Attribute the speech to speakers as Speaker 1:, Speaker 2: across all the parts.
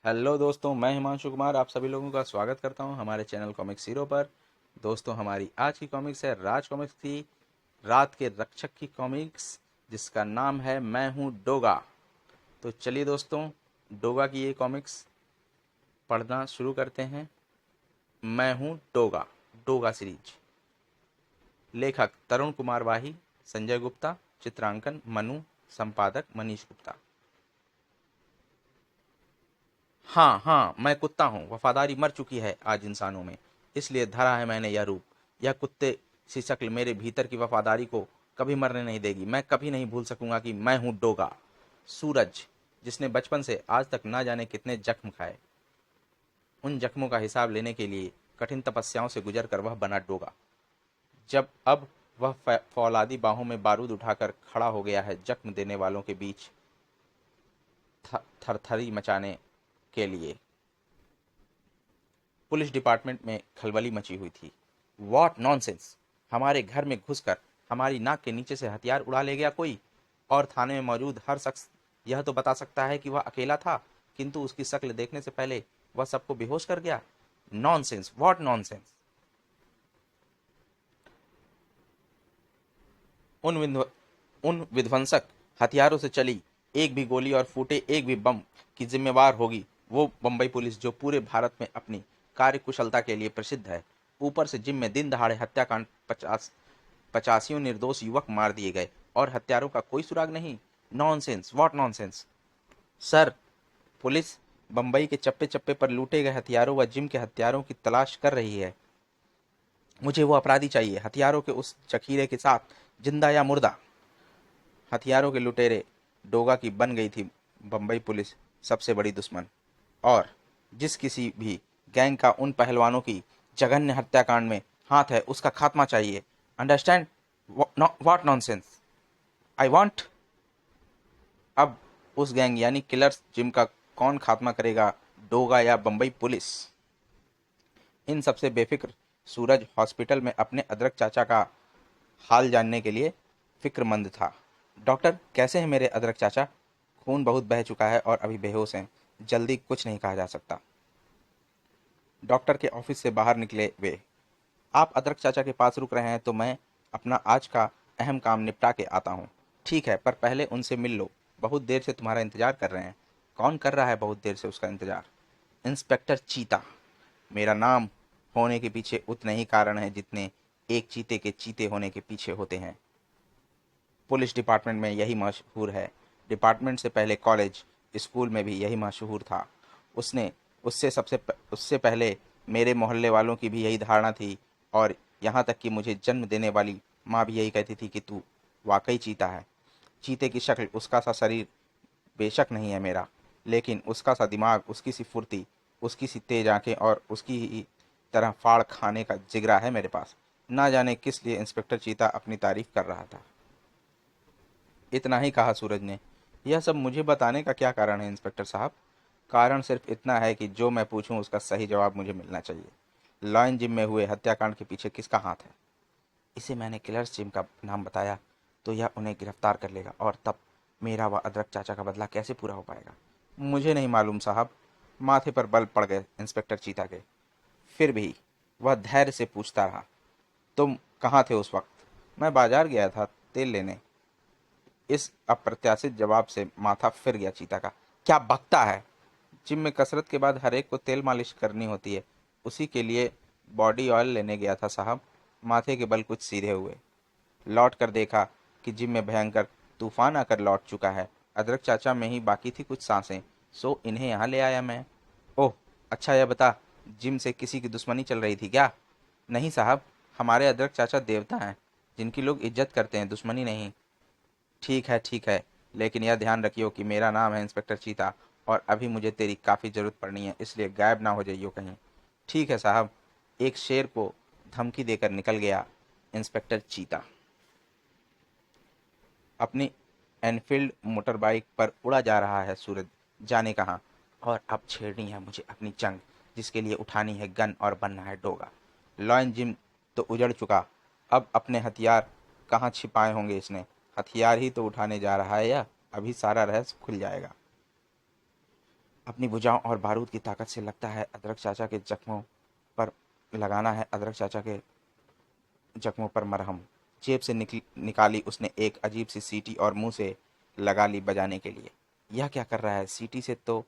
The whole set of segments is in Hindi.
Speaker 1: हेलो दोस्तों, मैं हिमांशु कुमार आप सभी लोगों का स्वागत करता हूं हमारे चैनल कॉमिक्स हीरो पर। दोस्तों, हमारी आज की कॉमिक्स है राज कॉमिक्स की रात के रक्षक की कॉमिक्स, जिसका नाम है मैं हूं डोगा। तो चलिए दोस्तों, डोगा की ये कॉमिक्स पढ़ना शुरू करते हैं। मैं हूं डोगा, डोगा सीरीज। लेखक तरुण कुमार वाही, संजय गुप्ता, चित्रांकन मनु, संपादक मनीष गुप्ता। हाँ हाँ, मैं कुत्ता हूँ, वफादारी मर चुकी है आज इंसानों में, इसलिए धरा है मैंने यह रूप। यह कुत्ते सी शक्ल मेरे भीतर की वफादारी को कभी मरने नहीं देगी। मैं कभी नहीं भूल सकूंगा कि मैं हूँ डोगा। सूरज, जिसने बचपन से आज तक ना जाने कितने जख्म खाए, उन जख्मों का हिसाब लेने के लिए कठिन तपस्याओं से गुजर कर वह बना डोगा। जब अब वह फौलादी बाहों में बारूद उठाकर खड़ा हो गया है जख्म देने वालों के बीच थरथरी मचाने के लिए। पुलिस डिपार्टमेंट में खलबली मची हुई थी। What nonsense! हमारे घर में घुसकर हमारी नाक के नीचे से हथियार उड़ा ले गया कोई, और थाने में मौजूद हर शख्स यह तो बता सकता है कि वह अकेला था, किंतु उसकी शक्ल देखने से पहले वह सबको बेहोश कर गया। Nonsense, what nonsense! उन विध्व उन विध्वंसक हथियारों से चली एक भी गोली और फूटे एक भी बम की जिम्मेवार होगी वो बम्बई पुलिस, जो पूरे भारत में अपनी कार्यकुशलता के लिए प्रसिद्ध है। ऊपर से जिम में दिन दहाड़े हत्याकांड, पचासियों निर्दोष युवक मार दिए गए और हत्यारों का कोई सुराग नहीं। Nonsense, what nonsense! Sir, police Bombay के चप्पे चप्पे पर लूटे गए हथियारों व जिम के हत्यारों की तलाश कर रही है। मुझे वो अपराधी चाहिए, हथियारों के उस जखीरे के साथ, जिंदा या मुर्दा। हथियारों के लुटेरे डोगा की बन गई थी बम्बई पुलिस सबसे बड़ी दुश्मन, और जिस किसी भी गैंग का उन पहलवानों की जघन्य हत्याकांड में हाथ है, उसका खात्मा चाहिए। Understand? What nonsense! I want. अब उस गैंग यानी किलर्स जिम का कौन खात्मा करेगा, डोगा या बम्बई पुलिस? इन सबसे बेफिक्र सूरज हॉस्पिटल में अपने अदरक चाचा का हाल जानने के लिए फिक्रमंद था। डॉक्टर, कैसे हैं मेरे अदरक चाचा? खून बहुत बह चुका है और अभी बेहोश हैं, जल्दी कुछ नहीं कहा जा सकता। डॉक्टर के ऑफिस से बाहर निकले वे। आप अदरक चाचा के पास रुक रहे हैं तो मैं अपना आज का अहम काम निपटा के आता हूँ। ठीक है, पर पहले उनसे मिल लो, बहुत देर से तुम्हारा इंतजार कर रहे हैं। कौन कर रहा है बहुत देर से उसका इंतजार? इंस्पेक्टर चीता। मेरा नाम होने के पीछे उतने ही कारण हैं जितने एक चीते के चीते होने के पीछे होते हैं। पुलिस डिपार्टमेंट में यही मशहूर है। डिपार्टमेंट से पहले कॉलेज, स्कूल में भी यही मशहूर था। उसने उससे पहले मेरे मोहल्ले वालों की भी यही धारणा थी, और यहाँ तक कि मुझे जन्म देने वाली माँ भी यही कहती थी कि तू वाकई चीता है। चीते की शक्ल, उसका सा शरीर बेशक नहीं है मेरा, लेकिन उसका सा दिमाग, उसकी सी फुर्ती, उसकी सी तेज आंखें और उसकी ही तरह फाड़ खाने का जिगरा है मेरे पास। ना जाने किस लिए इंस्पेक्टर चीता अपनी तारीफ कर रहा था। इतना ही कहा सूरज ने। यह सब मुझे बताने का क्या कारण है इंस्पेक्टर साहब? कारण सिर्फ इतना है कि जो मैं पूछूं उसका सही जवाब मुझे मिलना चाहिए। लॉयन जिम में हुए हत्याकांड के पीछे किसका हाथ है? इसे मैंने किलर्स जिम का नाम बताया तो यह उन्हें गिरफ्तार कर लेगा, और तब मेरा व अदरक चाचा का बदला कैसे पूरा हो पाएगा? मुझे नहीं मालूम साहब। माथे पर बल पड़ गए इंस्पेक्टर चीता के। फिर भी वह धैर्य से पूछता रहा। तुम कहाँ थे उस वक्त? मैं बाजार गया था तेल लेने। इस अप्रत्याशित जवाब से माथा फिर गया चीता का। क्या बकता है? जिम में कसरत के बाद हर एक को तेल मालिश करनी होती है, उसी के लिए बॉडी ऑयल लेने गया था साहब। माथे के बल कुछ सीधे हुए। लौट कर देखा कि जिम में भयंकर तूफान आकर लौट चुका है। अदरक चाचा में ही बाकी थी कुछ सांसें, सो इन्हें यहाँ ले आया मैं। ओह, अच्छा, यह बता, जिम से किसी की दुश्मनी चल रही थी क्या? नहीं साहब, हमारे अदरक चाचा देवता हैं जिनकी लोग इज्जत करते हैं, दुश्मनी नहीं। ठीक है ठीक है, लेकिन यह ध्यान रखियो कि मेरा नाम है इंस्पेक्टर चीता, और अभी मुझे तेरी काफ़ी ज़रूरत पड़नी है, इसलिए गायब ना हो जाइयो कहीं। ठीक है साहब। एक शेर को धमकी देकर निकल गया इंस्पेक्टर चीता। अपनी एनफील्ड मोटर बाइक पर उड़ा जा रहा है सूरज, जाने कहाँ। और अब छेड़नी है मुझे अपनी जंग, जिसके लिए उठानी है गन और बनना है डोगा। लॉयन जिम तो उजड़ चुका, अब अपने हथियार कहाँ छिपाए होंगे इसने? हथियार ही तो उठाने जा रहा है, या अभी सारा रहस्य खुल जाएगा। अपनी भुजाओं और बारूद की ताकत से लगता है अदरक चाचा के जख्मों पर लगाना है अदरक चाचा के जख्मों पर मरहम। जेब से निकाली उसने एक अजीब सी सीटी और मुंह से लगा ली बजाने के लिए। यह क्या कर रहा है? सीटी से तो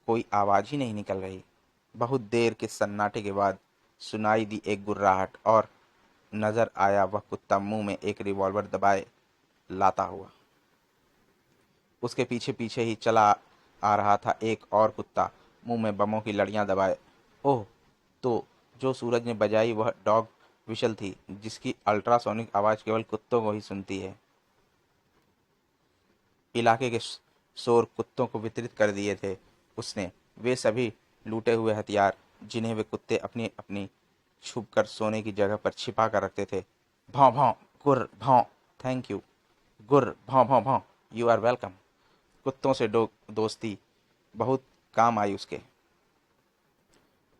Speaker 1: कोई आवाज ही नहीं निकल रही। बहुत देर के सन्नाटे के बाद सुनाई दी एक गुर्राहट और नजर आया वह कुत्ता मुंह में एक रिवॉल्वर दबाए लाता हुआ। उसके पीछे पीछे ही चला आ रहा था एक और कुत्ता मुंह में बमों की लड़ियां दबाए। ओह, तो जो सूरज ने बजाई वह डॉग विशल थी, जिसकी अल्ट्रासोनिक आवाज केवल कुत्तों को ही सुनती है। इलाके के शोर कुत्तों को वितरित कर दिए थे उसने, वे सभी लूटे हुए हथियार जिन्हें वे कुत्ते अपनी अपनी छुप कर सोने की जगह पर छिपा कर रखते थे। भौं भौं, गुर भौं, थैंक यू, गुर भौं भौं भौं, यू आर वेलकम। कुत्तों से दोस्ती बहुत काम आई उसके।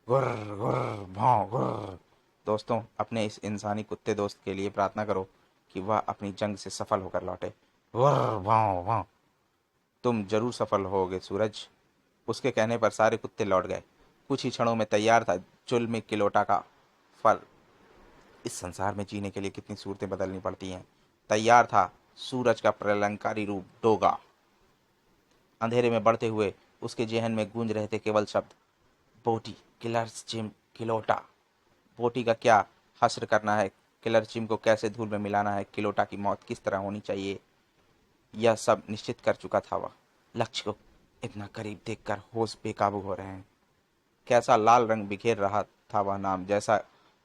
Speaker 1: गुर गुर भौं गुर। दोस्तों, अपने इस इंसानी कुत्ते दोस्त के लिए प्रार्थना करो कि वह अपनी जंग से सफल होकर लौटे। गुर भौं भौं। तुम जरूर सफल होगे सूरज। उसके कहने पर सारे कुत्ते लौट गए। कुछ ही क्षणों में तैयार था जुल्म किलोटा का फल। इस संसार में जीने के लिए कितनी सूरतें बदलनी पड़ती हैं। तैयार था सूरज का प्रलंकारी रूप डोगा। अंधेरे में बढ़ते हुए उसके जेहन में गूंज रहे थे केवल शब्द बोटी, किलर्स जिम, किलोटा। बोटी का क्या हश्र करना है, किलर जिम को कैसे धूल में मिलाना है, किलोटा की मौत किस तरह होनी चाहिए, यह सब निश्चित कर चुका था वह। लक्ष्य को इतना करीब देखकर होश बेकाबू हो रहे हैं। कैसा लाल रंग बिखेर रहा था वह नाम, जैसा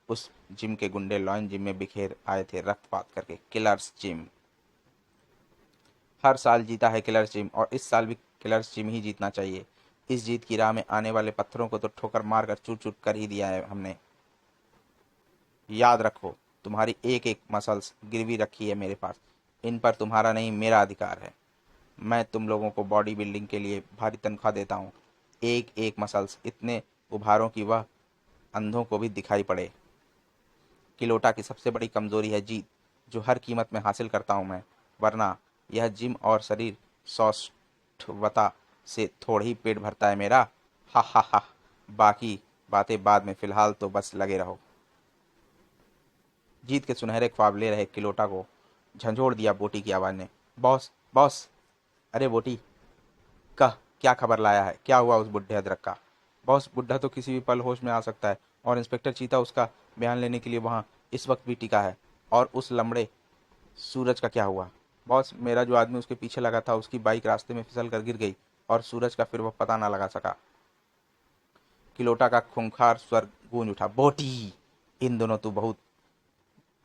Speaker 1: उस जिम के गुंडे लॉयन जिम में बिखेर आए थे रक्तपात करके। Killers gym. हर साल जीता है किलर्स जिम और इस साल भी किलर्स जिम ही जीतना चाहिए। इस जीत की राह में आने वाले पत्थरों को तो ठोकर मार कर चूर चूर कर ही दिया है हमने। याद रखो, तुम्हारी एक एक मसल्स गिरवी रखी है मेरे पास। इन पर तुम्हारा नहीं मेरा अधिकार है। मैं तुम लोगों को बॉडी बिल्डिंग के लिए भारी तनख्वाह देता हूँ। एक एक मसल्स इतने उभारों की वह अंधों को भी दिखाई पड़े। किलोटा की सबसे बड़ी कमजोरी है जीत, जो हर कीमत में हासिल करता हूं मैं। वरना यह जिम और शरीर सौष्ठवता से थोड़ा ही पेट भरता है मेरा। हा हा हा। बाकी बातें बाद में, फिलहाल तो बस लगे रहो। जीत के सुनहरे ख्वाब ले रहे किलोटा को झंझोड़ दिया बोटी की आवाज ने। Boss, boss. अरे बोटी, कह क्या खबर लाया है? क्या हुआ उस बुढ़े अदरक का? बॉस, बुढ़ा तो किसी भी पल होश में आ सकता है और इंस्पेक्टर चीता उसका बयान लेने के लिए वहां इस वक्त भी टिका है। और उस लमड़े सूरज का क्या हुआ? बॉस, मेरा जो आदमी उसके पीछे लगा था उसकी बाइक रास्ते में फिसल कर गिर गई और सूरज का फिर वह पता ना लगा सका। किलोटा का खूंखार स्वर गूंज उठा। बोटी, इन दोनों तू बहुत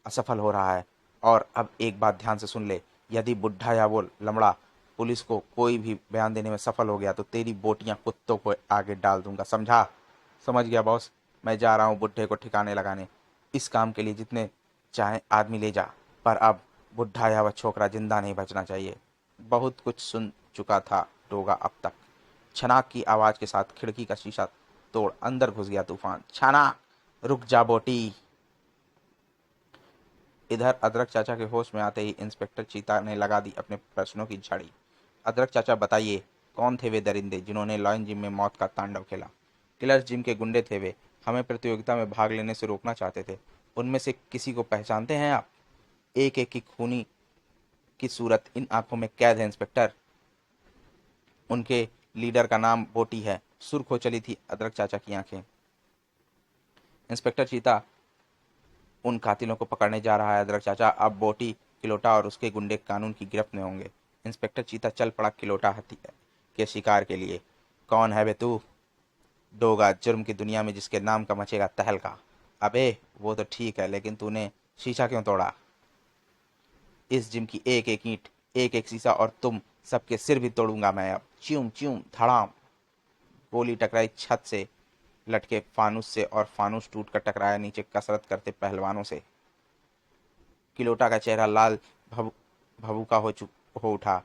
Speaker 1: असफल हो रहा है। और अब एक बात ध्यान से सुन ले, यदि बुढ़ा या वो लमड़ा पुलिस को कोई भी बयान देने में सफल हो गया तो तेरी बोटियां कुत्तों को आगे डाल दूंगा, समझा? समझ गया बॉस। मैं जा रहा हूँ बुढ़े को ठिकाने लगाने। इस काम के लिए जितने चाहे आदमी ले जा, पर अब बुढ़ा या वह छोकरा जिंदा नहीं बचना चाहिए। बहुत कुछ सुन चुका था डोगा अब तक। छनाक की आवाज के साथ खिड़की का शीशा तोड़ अंदर घुस गया तूफान। छनाक! रुक जा बोटी। इधर अदरक चाचा के होश में आते ही इंस्पेक्टर चीता ने लगा दी अपने प्रश्नों की झड़ी। अदरक चाचा, बताइए, कौन थे वे दरिंदे जिन्होंने लॉयन जिम में मौत का तांडव खेला? किलर्स जिम के गुंडे थे वे। हमें प्रतियोगिता में भाग लेने से रोकना चाहते थे। उनमें से किसी को पहचानते हैं आप? एक एक की खूनी की सूरत इन आंखों में कैद है इंस्पेक्टर। उनके लीडर का नाम बोटी है। सुर्ख हो चली थी अदरक चाचा की आंखें। इंस्पेक्टर चीता उन कातिलों को पकड़ने जा रहा है अदरक चाचा। अब बोटी, किलोटा और उसके गुंडे कानून की गिरफ्त में होंगे। इंस्पेक्टर चीता चल पड़ा किलोटा हत्या के शिकार के लिए। कौन है बे तू? डोगा, जुर्म की दुनिया में जिसके नाम का मचेगा तहलका। अबे वो तो ठीक है, लेकिन तूने शीशा क्यों तोड़ा? इस जिम की एक एक ईंट, एक एक शीशा और तुम सबके सिर भी तोड़ूंगा मैं अब। च्यूम च्यूम धड़ाम। गोली टकराई छत से लटके फानूस से और फानूस टूट कर टकराया नीचे कसरत करते पहलवानों से। किलोटा का चेहरा लाल भभूका हो उठा।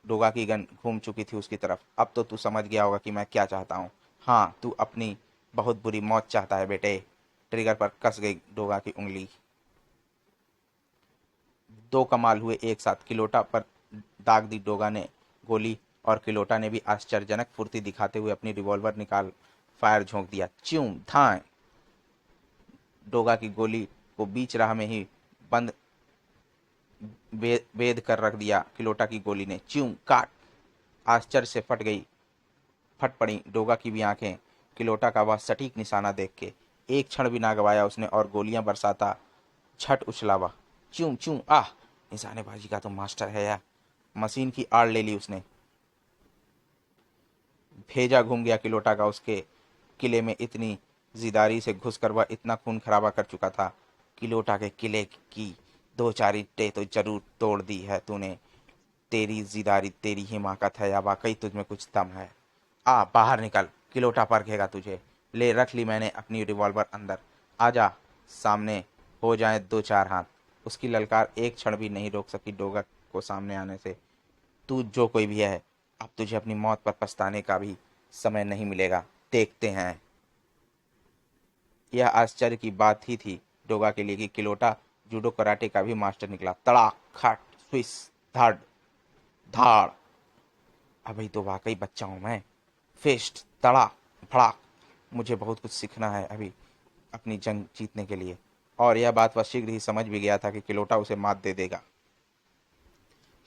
Speaker 1: डोगा की गन घूम चुकी थी उसकी तरफ। अब तो तू समझ गया होगा कि मैं क्या चाहता हूँ। हाँ, तू अपनी बहुत बुरी मौत चाहता है बेटे। ट्रिगर पर कस गई डोगा की उंगली। दो कमाल हुए एक साथ। किलोटा पर दाग दी डोगा ने गोली और किलोटा ने भी आश्चर्यजनक फुर्ती दिखाते हुए अपनी रिवॉल्वर निकाल फायर झोंक दिया। च्यूं धाएं। डोगा की गोली को बीच राह में ही बंद बेद कर रख दिया किलोटा की गोली ने। च्यूं काट। आश्चर्य से फट पड़ी डोगा की भी आंखें किलोटा का वह सटीक निशाना देख के। एक क्षण भी ना गवाया उसने और गोलियां बरसाता छट उछला वह। च्यूं च्यूं आह। निशानेबाजी का तो मास्टर है यार। मशीन की आड़ ले ली उसने। भेजा घूम गया किलोटा का। उसके किले में इतनी जिदारी से घुसकर वह इतना खून खराबा कर चुका था। किलोटा के किले की दो चार ईंटें तो जरूर तोड़ दी है तूने। तेरी जिदारी, तेरी हिमाकत है या वाकई तुझमें कुछ दम है। आ बाहर निकल, किलोटा परखेगा तुझे। ले रख ली मैंने अपनी रिवॉल्वर अंदर। आजा सामने, हो जाए दो चार हाथ। उसकी ललकार एक क्षण भी नहीं रोक सकी डोगा को सामने आने से। तू जो कोई भी है, अब तुझे अपनी मौत पर पछताने का भी समय नहीं मिलेगा। देखते हैं। यह आश्चर्य की बात ही थी डोगा के लिए कि किलोटा जूडो कराटे का भी मास्टर निकला। तड़ाक खट स्विस धड़ धाड़। अभी तो वाकई बच्चा हूं मैं। फिस्ट तड़ा भड़ाक। मुझे बहुत कुछ सीखना है अभी अपनी जंग जीतने के लिए। और यह बात वह शीघ्र ही समझ भी गया था कि किलोटा उसे मात दे देगा।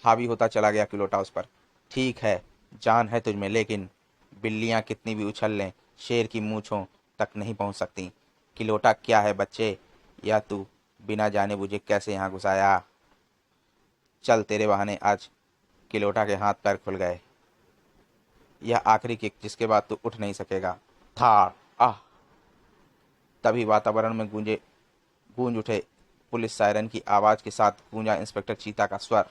Speaker 1: हावी होता चला गया किलोटा उस पर। ठीक है, जान है तुझमें, लेकिन बिल्लियां कितनी भी उछल लें, शेर की मूंछों तक नहीं पहुंच सकती। किलोटा क्या है बच्चे, या तू बिना जाने बुझे कैसे यहाँ घुस आया? चल तेरे बहाने आज किलोटा के हाथ पैर खुल गए। यह आखिरी किक जिसके बाद तू उठ नहीं सकेगा। थाड़ आह। तभी वातावरण में गूंज उठे पुलिस सायरन की आवाज के साथ गूंजा इंस्पेक्टर चीता का स्वर।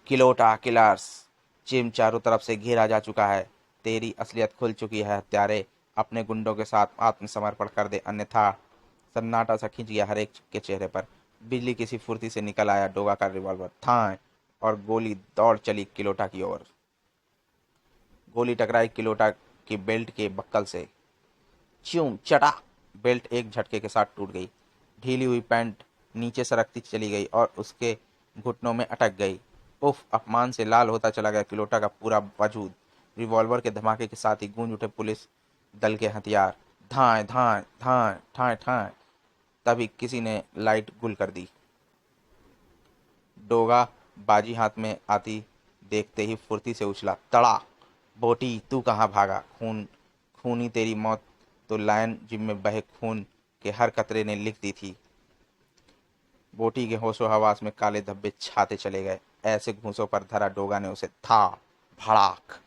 Speaker 1: किलोटा किलर्स, जिम चारों तरफ से घेरा जा चुका है। तेरी असलियत खुल चुकी है हत्यारे। अपने गुंडों के साथ आत्मसमर्पण कर दे, अन्यथा। सन्नाटा सा खिंच गया हर एक के चेहरे पर। बिजली किसी फुर्ती से निकल आया डोगा का रिवॉल्वर। थां, और गोली दौड़ चली किलोटा की ओर। गोली टकराई किलोटा की बेल्ट के बक्कल से। च्यूं चटा। बेल्ट एक झटके के साथ टूट गई। ढीली हुई पैंट नीचे सरकती चली गई और उसके घुटनों में अटक गई। उफ। अपमान से लाल होता चला गया किलोटा का पूरा वजूद। रिवॉल्वर के धमाके के साथ ही गूंज उठे पुलिस दल के हथियार। धाएं धाएं धाएं ठाएं ठाएं। तभी किसी ने लाइट गुल कर दी। डोगा बाजी हाथ में आती देखते ही फुर्ती से उछला। तड़ा। बोटी तू कहाँ भागा? खूनी तेरी मौत तो लायन जिम में बहे खून के हर कतरे ने लिख दी थी। बोटी के होशो हवास में काले धब्बे छाते चले गए। ऐसे घूंसों पर धरा डोगा ने उसे था भड़ाक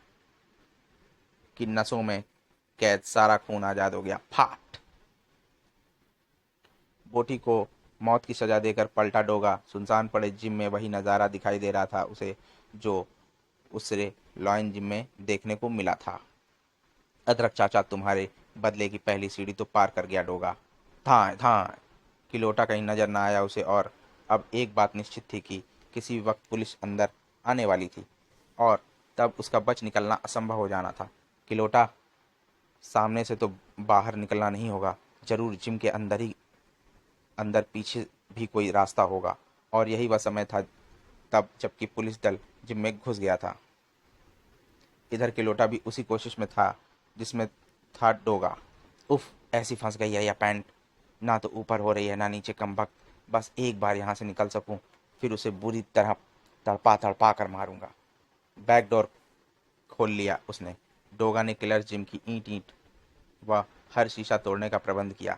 Speaker 1: कि नसों में कैद सारा खून आजाद हो गया। फाट। बोटी को मौत की सजा देकर पलटा डोगा। सुनसान पड़े जिम में वही नजारा दिखाई दे रहा था उसे जो उसे लॉयन जिम में देखने को मिला था। अदरक चाचा तुम्हारे बदले की पहली सीढ़ी तो पार कर गया डोगा। धाएं धाएं। किलोटा कहीं नजर न आया उसे और अब एक बात निश्चित थी कि किसी भी वक्त पुलिस अंदर आने वाली थी और तब उसका बच निकलना असंभव हो जाना था। किलोटा सामने से तो बाहर निकलना नहीं होगा, जरूर जिम के अंदर पीछे भी कोई रास्ता होगा। और यही वह समय था तब जबकि पुलिस दल जिम में घुस गया था। इधर किलोटा भी उसी कोशिश में था जिसमें था डोगा। उफ, ऐसी फंस गई है यह पैंट। ना तो ऊपर हो रही है ना नीचे कमबख्त। बस एक बार यहाँ से निकल सकूं, फिर उसे बुरी तरह तड़पा तड़पा कर मारूंगा। बैक डोर खोल लिया उसने। डोगा ने किलर जिम की ईंट ईंट व हर शीशा तोड़ने का प्रबंध किया।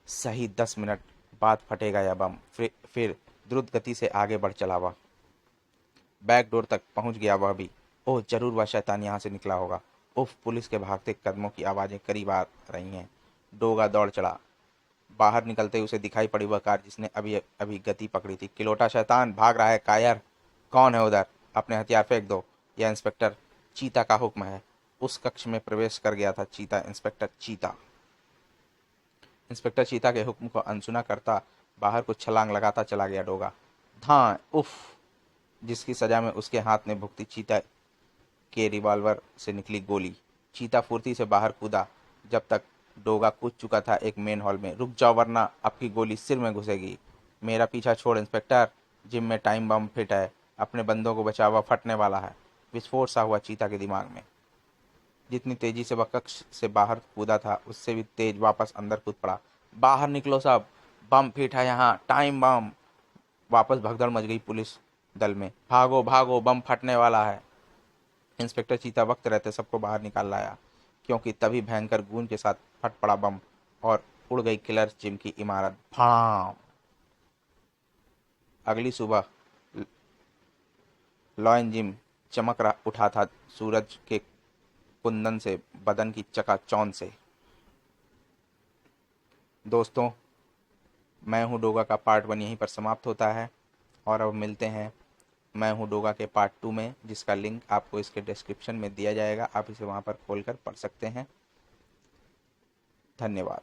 Speaker 1: सही 10 मिनट बाद फटेगा यह बम। फिर द्रुत गति से आगे बढ़ चला वह। बैक डोर तक पहुंच गया वह भी। ओह, जरूर वह शैतान यहाँ से निकला होगा। उफ, पुलिस के भागते कदमों की आवाजें करीब आ रही हैं। डोगा दौड़ चला। बाहर निकलते ही उसे दिखाई पड़ी वह कार जिसने अभी अभी गति पकड़ी थी। किलोटा शैतान भाग रहा है कायर। कौन है उधर? अपने हथियार फेंक दो, यह इंस्पेक्टर चीता का हुक्म है। उस कक्ष में प्रवेश कर गया था चीता। इंस्पेक्टर चीता के हुक्म को अनसुना करता बाहर कुछ छलांग लगाता चला गया डोगा। धां उफ। जिसकी सजा में उसके हाथ ने भुगती चीता के रिवॉल्वर से निकली गोली। चीता फुर्ती से बाहर कूदा। जब तक डोगा कूद चुका था एक मेन हॉल में। रुक जाओ वरना आपकी गोली सिर में घुसेगी। मेरा पीछा छोड़ इंस्पेक्टर, जिम में टाइम बम फिट है। अपने बंदों को बचाओ, वह फटने वाला है। विस्फोट सा हुआ चीता के दिमाग में। जितनी तेजी से वह कक्ष से बाहर कूदा था उससे भी तेज वापस अंदर कूद पड़ा। बाहर निकलो सब, बम फिट है यहाँ, टाइम बम। वापस भगदड़ मच गई पुलिस दल में। भागो भागो, बम फटने वाला है। इंस्पेक्टर चीता वक्त रहते सबको बाहर निकाल लाया, क्योंकि तभी भयंकर गूंज के साथ फट पड़ा बम और उड़ गई किलर जिम की इमारत। भाम। अगली सुबह लॉयन जिम चमक रहा उठा था सूरज के कुंदन से, बदन की चकाचौंध से। दोस्तों, मैं हूँ डोगा का पार्ट 1 यहीं पर समाप्त होता है और अब मिलते हैं मैं हूँ डोगा के पार्ट 2 में, जिसका लिंक आपको इसके डिस्क्रिप्शन में दिया जाएगा। आप इसे वहाँ पर खोलकर पढ़ सकते हैं। धन्यवाद।